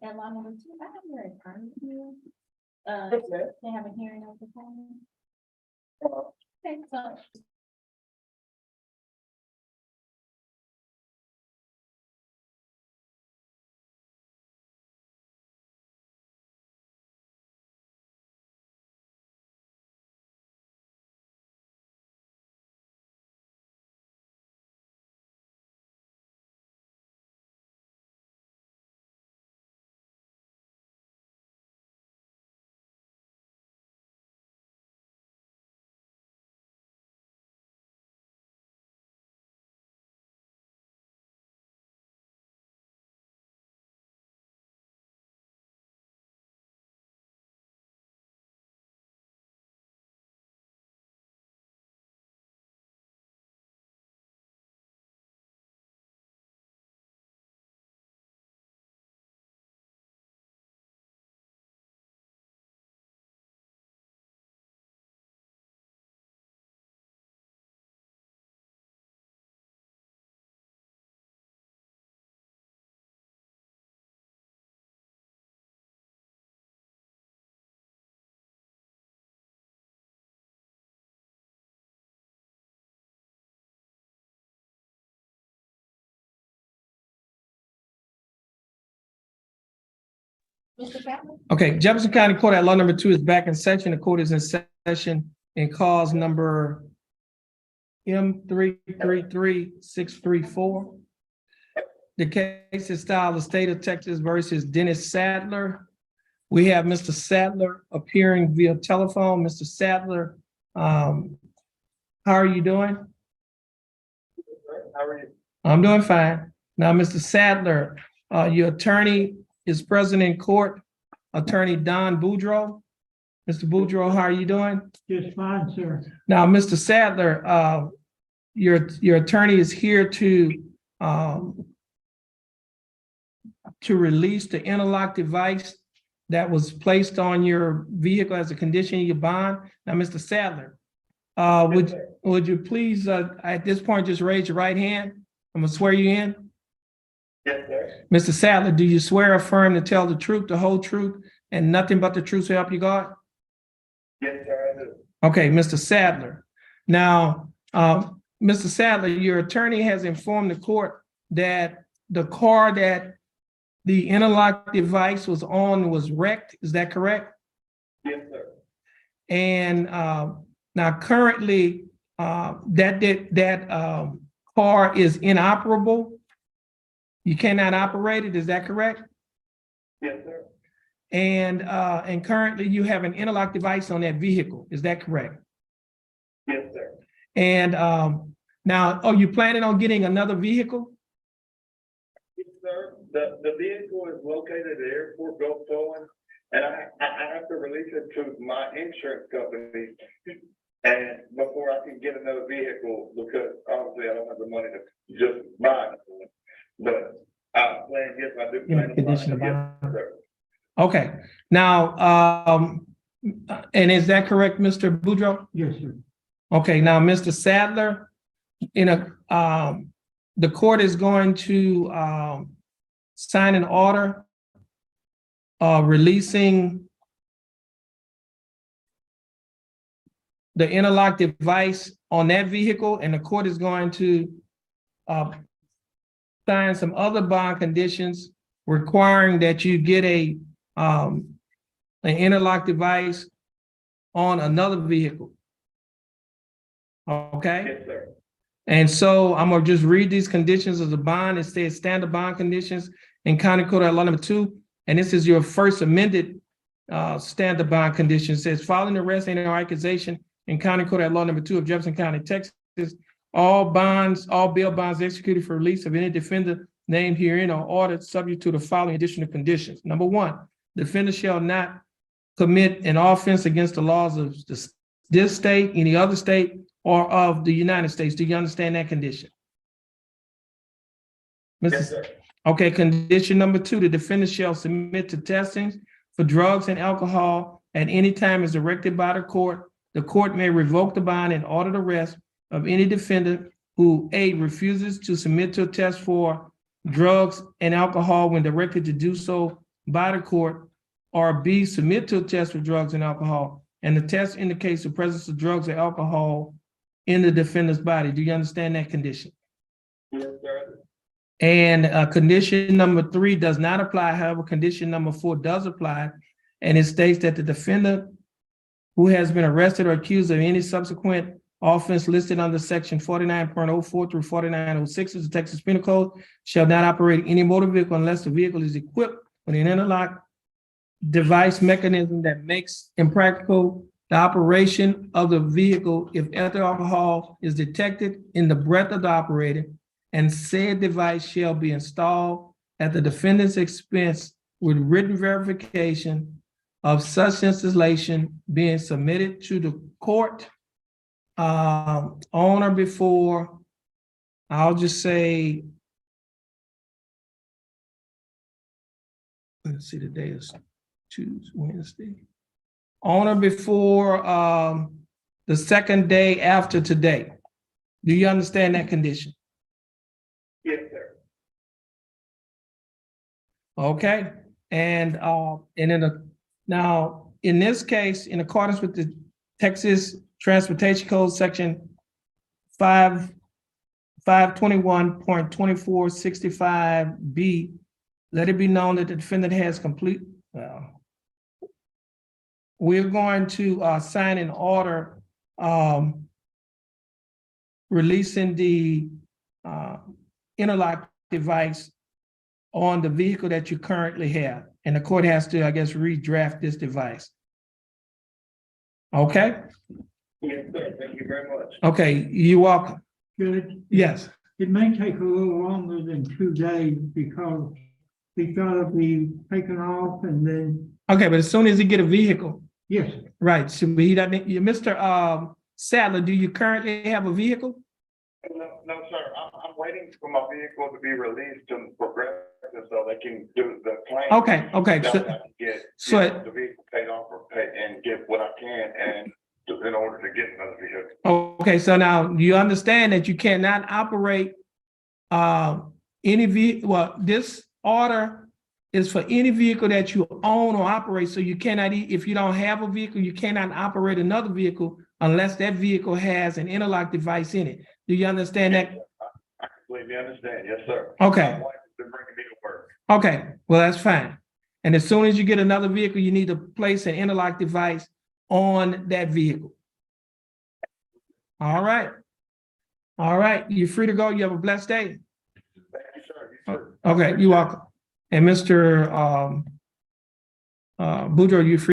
at law number 2, I have your attorney here. They have a hearing over the phone. Okay, so. Mr. Chapman? Okay, Jefferson County Court at Law number 2 is back in session. The court is in session in cause number M333634. The case is styled the state of Texas versus Dennis Sadler. We have Mr. Sadler appearing via telephone. Mr. Sadler, how are you doing? How are you? I'm doing fine. Now, Mr. Sadler, your attorney is present in court, Attorney Don Boudreaux. Mr. Boudreaux, how are you doing? Just fine, sir. Now, Mr. Sadler, your attorney is here to release the interlock device that was placed on your vehicle as a condition of your bond. Now, Mr. Sadler, would you please, at this point, just raise your right hand? I'm gonna swear you in. Yes, sir. Mr. Sadler, do you swear or affirm to tell the truth, the whole truth, and nothing but the truth to help you God? Yes, sir, I do. Okay, Mr. Sadler. Now, Mr. Sadler, your attorney has informed the court that the car that the interlock device was on was wrecked. Is that correct? Yes, sir. And now currently, that car is inoperable. You cannot operate it. Is that correct? Yes, sir. And currently you have an interlock device on that vehicle. Is that correct? Yes, sir. And now, are you planning on getting another vehicle? Yes, sir. The vehicle is located at the airport, Gulf Towing, and I have to release it to my insurance company. And before I can get another vehicle, because obviously I don't have the money to just buy another one. But I plan, yes, I do plan on Condition of buying it. bond. Yes, sir. Okay. Now, and is that correct, Mr. Boudreaux? Yes, sir. Okay. Now, Mr. Sadler, the court is going to sign an order releasing the interlock device on that vehicle, and the court is going to sign some other bond conditions requiring that you get an interlock device on another vehicle. Okay? Yes, sir. And so I'm gonna just read these conditions of the bond. It says standard bond conditions in County Code at Law number 2. And this is your first amended standard bond condition. It says following arrest and accusation in County Code at Law number 2 of Jefferson County, Texas, all bail bonds executed for release of any defendant named herein are ordered subject to the following additional conditions. Number 1, defendant shall not commit an offense against the laws of this state, any other state, or of the United States. Do you understand that condition? Yes, sir. Okay, condition number 2, the defendant shall submit to testing for drugs and alcohol at any time as directed by the court. The court may revoke the bond and order the arrest of any defendant who A, refuses to submit to a test for drugs and alcohol when directed to do so by the court, or B, submit to a test for drugs and alcohol, and the test indicates the presence of drugs or alcohol in the defendant's body. Do you understand that condition? Yes, sir. And condition number 3 does not apply. However, condition number 4 does apply. And it states that the defendant who has been arrested or accused of any subsequent offense listed under section 49.04 through 49.06 of the Texas Penal Code shall not operate any motor vehicle unless the vehicle is equipped with an interlock device mechanism that makes impractical the operation of the vehicle if ethyl alcohol is detected in the breath of the operator, and said device shall be installed at the defendant's expense with written verification of such installation being submitted to the court on or before, I'll just say, let's see, the day is Tuesday, Wednesday. On or before the second day after today. Do you understand that condition? Yes, sir. Okay, and now in this case, in accordance with the Texas Transportation Code section 521.2465B, let it be known that the defendant has complete. We're going to sign an order releasing the interlock device on the vehicle that you currently have. And the court has to, I guess, redraft this device. Okay? Yes, sir. Thank you very much. Okay, you're welcome. Good. Yes. It may take a little longer than 2 days because it's gotta be taken off and then, Okay, but as soon as you get a vehicle, yes, right, so he doesn't, Mr. Sadler, do you currently have a vehicle? No, sir. I'm waiting for my vehicle to be released to Progressive so they can do the claim. Okay, Now so, I can get so- the vehicle paid off or pay and get what I can and in order to get another vehicle. okay, so now you understand that you cannot operate any vehicle, well, this order is for any vehicle that you own or operate, so you cannot, if you don't have a vehicle, you cannot operate another vehicle unless that vehicle has an interlock device in it. Do you understand that? I completely understand. Yes, sir. Okay. My wife has been bringing me to work. Okay, well, that's fine. And as soon as you get another vehicle, you need to place an interlock device on that vehicle. All right. All right, you're free to go. You have a blessed day. Thank you, sir. You too. Okay, you're welcome. And Mr. Boudreaux, you're free